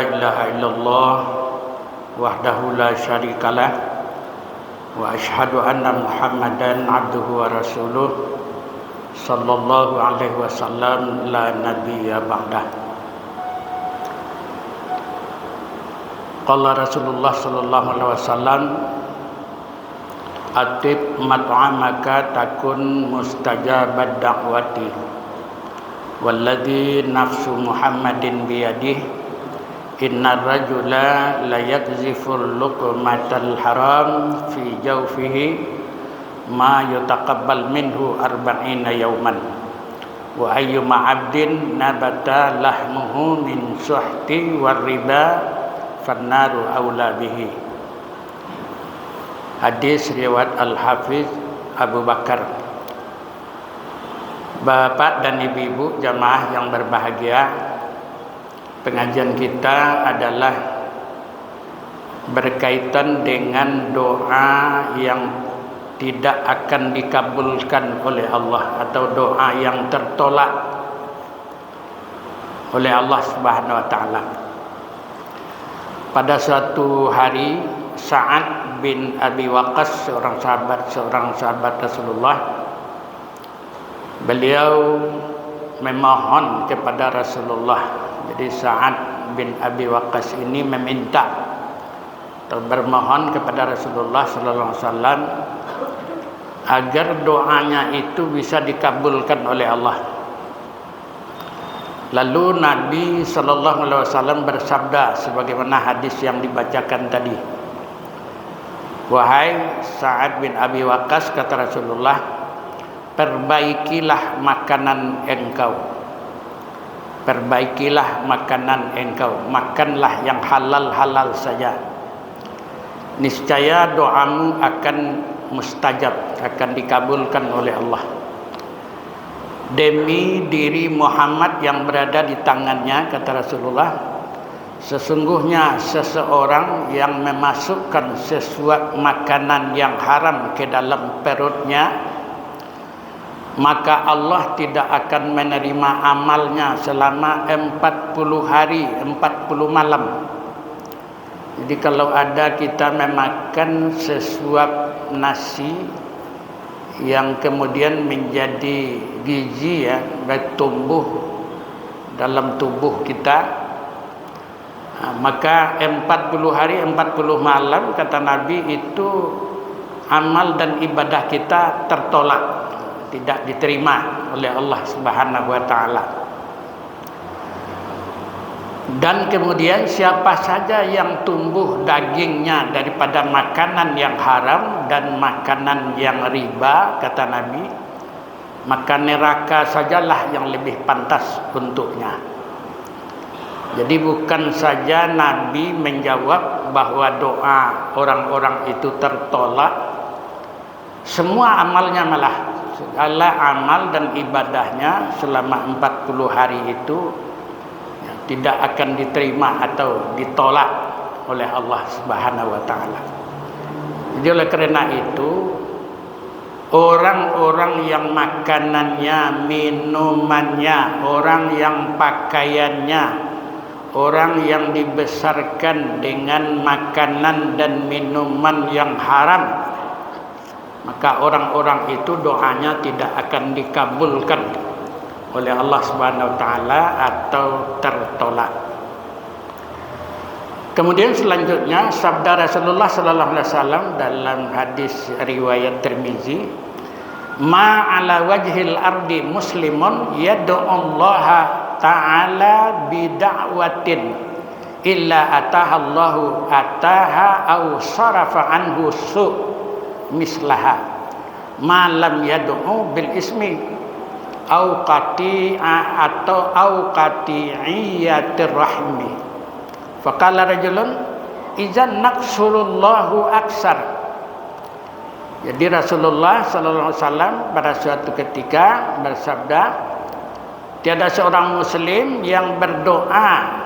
ilaha illallah wahdahu la syarikalah wa asyhadu anna Muhammadan abduhu wa rasuluh sallallahu alaihi wasallam la nabiyya ba'dah. Qala Rasulullah sallallahu alaihi wasallam atib mat'amaka takun mustajabad da'wati walladzi nafsu Muhammadin biyadihi innar rajula la yakziful luqmatal haram fi jawfihi ma yutaqabbal minhu arba'ina yawman wa ayyuma 'abdin nabata lahmuhu min suhti war riba fannaru aula bihi. Hadis riwayat Al-Hafiz Abu Bakar. Bapak dan ibu-ibu jamaah yang berbahagia, pengajian kita adalah berkaitan dengan doa yang tidak akan dikabulkan oleh Allah atau doa yang tertolak oleh Allah Subhanahu wa taala. Pada suatu hari Sa'ad bin Abi Waqqas, seorang sahabat Rasulullah, beliau memohon kepada Rasulullah. Jadi Sa'ad bin Abi Waqqas ini meminta atau bermohon kepada Rasulullah sallallahu alaihi wasallam agar doanya itu bisa dikabulkan oleh Allah. Lalu Nabi sallallahu alaihi wasallam bersabda sebagaimana hadis yang dibacakan tadi. Wahai Sa'ad bin Abi Waqqas, kata Rasulullah, perbaikilah makanan engkau. Perbaikilah makanan engkau, makanlah yang halal-halal saja. Niscaya doamu akan mustajab, akan dikabulkan oleh Allah. Demi diri Muhammad yang berada di tangannya, kata Rasulullah, sesungguhnya seseorang yang memasukkan sesuatu makanan yang haram ke dalam perutnya, maka Allah tidak akan menerima amalnya selama 40 hari 40 malam. Jadi kalau ada kita memakan sesuap nasi yang kemudian menjadi gizi ya, bertumbuh dalam tubuh kita, maka 40 hari 40 malam kata Nabi itu amal dan ibadah kita tertolak, tidak diterima oleh Allah Subhanahu wa taala. Dan kemudian siapa saja yang tumbuh dagingnya daripada makanan yang haram dan makanan yang riba, kata Nabi, maka neraka sajalah yang lebih pantas untuknya. Jadi bukan saja Nabi menjawab bahwa doa orang-orang itu tertolak, semua amalnya malah, segala amal dan ibadahnya selama 40 hari itu tidak akan diterima atau ditolak oleh Allah Subhanahu wa taala. Jadi oleh karena itu, orang-orang yang makanannya, minumannya, orang yang pakaiannya, orang yang dibesarkan dengan makanan dan minuman yang haram, maka orang-orang itu doanya tidak akan dikabulkan oleh Allah Subhanahu wa taala atau tertolak. Kemudian selanjutnya sabda Rasulullah sallallahu alaihi wasallam dalam hadis riwayat Tirmizi, ma ala wajhil ardi muslimun yad'ullaha ta'ala bida'watin illa atahallahu ataha aw sarafa anhu su' mislaha ma lam yad'u bil ismi au qati'a atau au qati'iyatir rahmi. Faqala rajulun idzan naqsurullahu aksar. Jadi Rasulullah sallallahu alaihi wasallam pada suatu ketika bersabda, tiada seorang muslim yang berdoa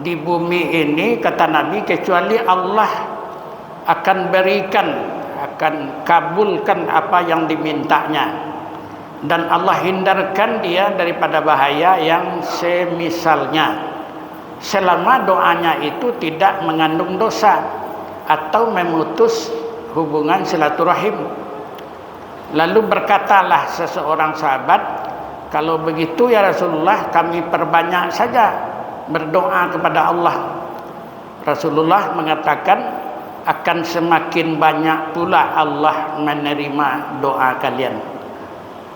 di bumi ini, kata Nabi, kecuali Allah akan berikan, akan kabulkan apa yang dimintanya, dan Allah hindarkan dia daripada bahaya yang semisalnya. selama doanya itu tidak mengandung dosa atau memutus hubungan silaturahim. Lalu berkatalah seseorang sahabat, kalau begitu ya Rasulullah, kami perbanyak saja berdoa kepada Allah. Rasulullah mengatakan, akan semakin banyak pula Allah menerima doa kalian.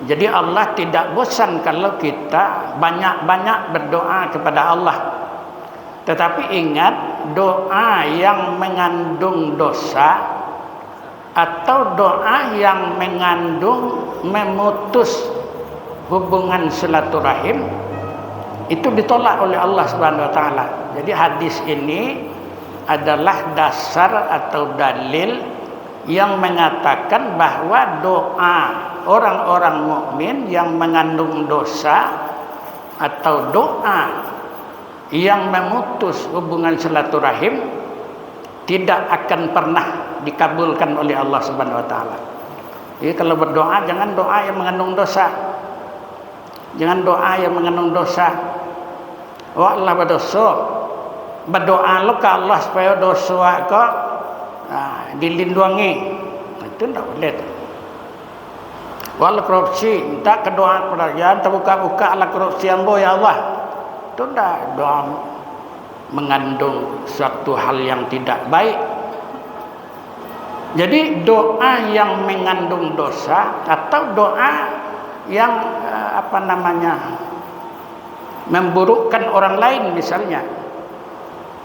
Jadi Allah tidak bosan kalau kita banyak-banyak berdoa kepada Allah. Tetapi ingat, doa yang mengandung dosa atau doa yang mengandung memutus hubungan silaturahim itu ditolak oleh Allah Subhanahu wa taala. Jadi hadis ini adalah dasar atau dalil yang mengatakan bahwa doa orang-orang mukmin yang mengandung dosa atau doa yang memutus hubungan silaturahim tidak akan pernah dikabulkan oleh Allah Subhanahu wa taala. Jadi kalau berdoa jangan doa yang mengandung dosa. Jangan doa yang mengandung dosa. Wa Allah berdosa. Berdoa lo ke Allah supaya dosa kau dilindungi. Itu tidak boleh. Wal korupsi, minta ke doa kepada jangan terbuka-buka ala korupsi ambo ya Allah. Itu tidak doa mengandung suatu hal yang tidak baik. Jadi doa yang mengandung dosa atau doa yang memburukkan orang lain, misalnya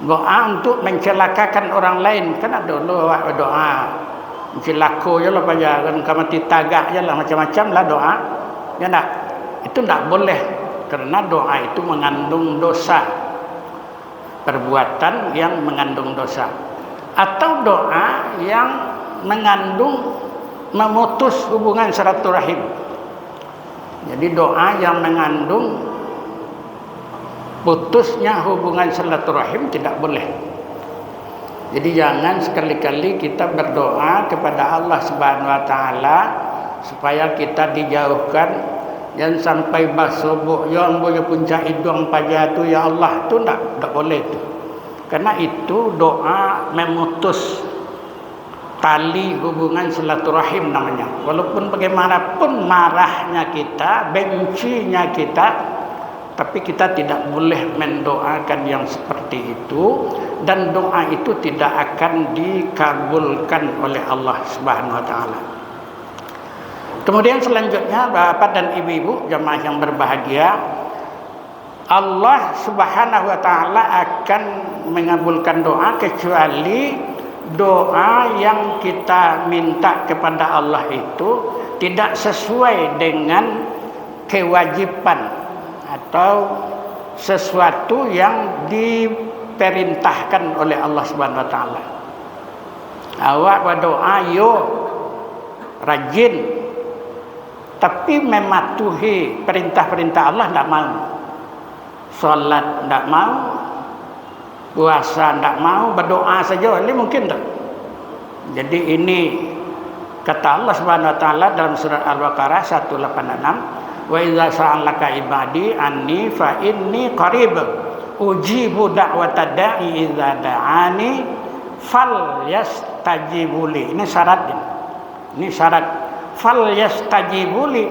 doa untuk mencelakakan orang lain, kan ada doa celaka je lah pajaran kamati tagak je lah, macam-macam lah doa ya nak. Itu tidak boleh karena doa itu mengandung dosa, perbuatan yang mengandung dosa, atau doa yang mengandung memutus hubungan silaturahim. Jadi doa yang mengandung putusnya hubungan silaturahim tidak boleh. Jadi jangan sekali-kali kita berdoa kepada Allah Subhanahu wa taala supaya kita dijauhkan, jangan sampai basubuk yang boleh puncak hidung pagi itu ya Allah, itu tidak boleh itu. Karena itu doa memutus tali hubungan silaturahim namanya. Walaupun bagaimanapun marahnya kita, bencinya kita, tapi kita tidak boleh mendoakan yang seperti itu, dan doa itu tidak akan dikabulkan oleh Allah Subhanahu wa taala. Kemudian selanjutnya Bapak dan Ibu-ibu jemaah yang berbahagia, Allah Subhanahu wa taala akan mengabulkan doa kecuali doa yang kita minta kepada Allah itu tidak sesuai dengan kewajiban atau sesuatu yang diperintahkan oleh Allah Subhanahu wa taala. Awak berdoa yo rajin, tapi mematuhi perintah-perintah Allah tidak mau. Salat tidak mau, puasa tidak mau, berdoa saja ini mungkin tak? Jadi ini kata Allah Subhanahu wa taala dalam surat Al-Baqarah 186, wa idza sa'alaka ibadi anni fa inni qarib ujibu da'wata da'i idza da'ani falyastajibuli. Ini syarat ini. Ini syarat falyastajibuli.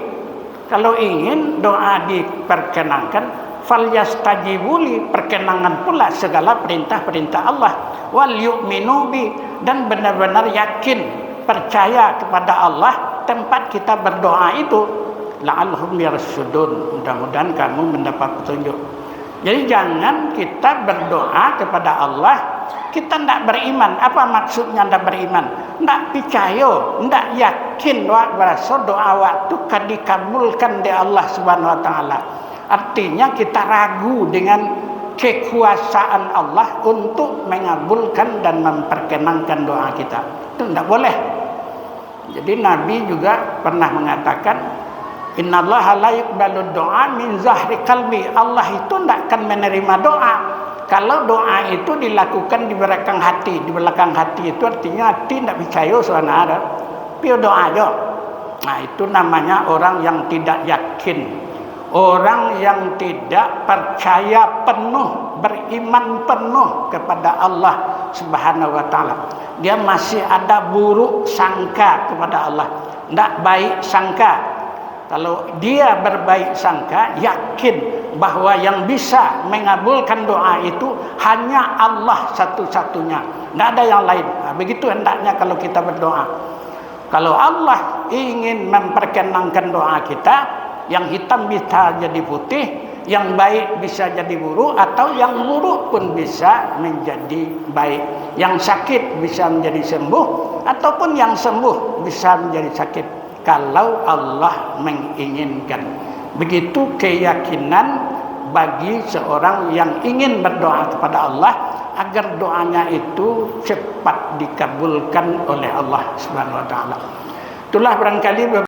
Kalau ingin doa diperkenankan, falyastajibuli, perkenangan pula segala perintah-perintah Allah. Wal yu'minu bi, dan benar-benar yakin, percaya kepada Allah tempat kita berdoa itu. La'allahum yarshudun, mudah-mudahan kamu mendapat petunjuk. Jadi jangan kita berdoa kepada Allah kita tidak beriman. Apa maksudnya tidak beriman? Tidak percaya, tidak yakin bahwa doa waktu kan dikabulkan oleh Allah Subhanahu wa taala. Artinya kita ragu dengan kekuasaan Allah untuk mengabulkan dan memperkenankan doa kita. Itu tidak boleh. Jadi Nabi juga pernah mengatakan, innallaha la yuqbalu doa min zahri qalbi. Allah itu tidak akan menerima doa kalau doa itu dilakukan di belakang hati. Di belakang hati itu artinya hati tidak percaya soalnya pio doa aja. Nah itu namanya orang yang tidak yakin, orang yang tidak percaya penuh, beriman penuh kepada Allah Subhanahu wa taala. Dia masih ada buruk sangka kepada Allah, tidak baik sangka. Kalau dia berbaik sangka, yakin bahwa yang bisa mengabulkan doa itu hanya Allah satu-satunya, tidak ada yang lain. Begitu hendaknya kalau kita berdoa. Kalau Allah ingin memperkenankan doa kita, yang hitam bisa jadi putih, yang baik bisa jadi buruk, atau yang buruk pun bisa menjadi baik. Yang sakit bisa menjadi sembuh, ataupun yang sembuh bisa menjadi sakit. Kalau Allah menginginkan. Begitu keyakinan bagi seorang yang ingin berdoa kepada Allah agar doanya itu cepat dikabulkan oleh Allah Subhanahu wa taala. Itulah barangkali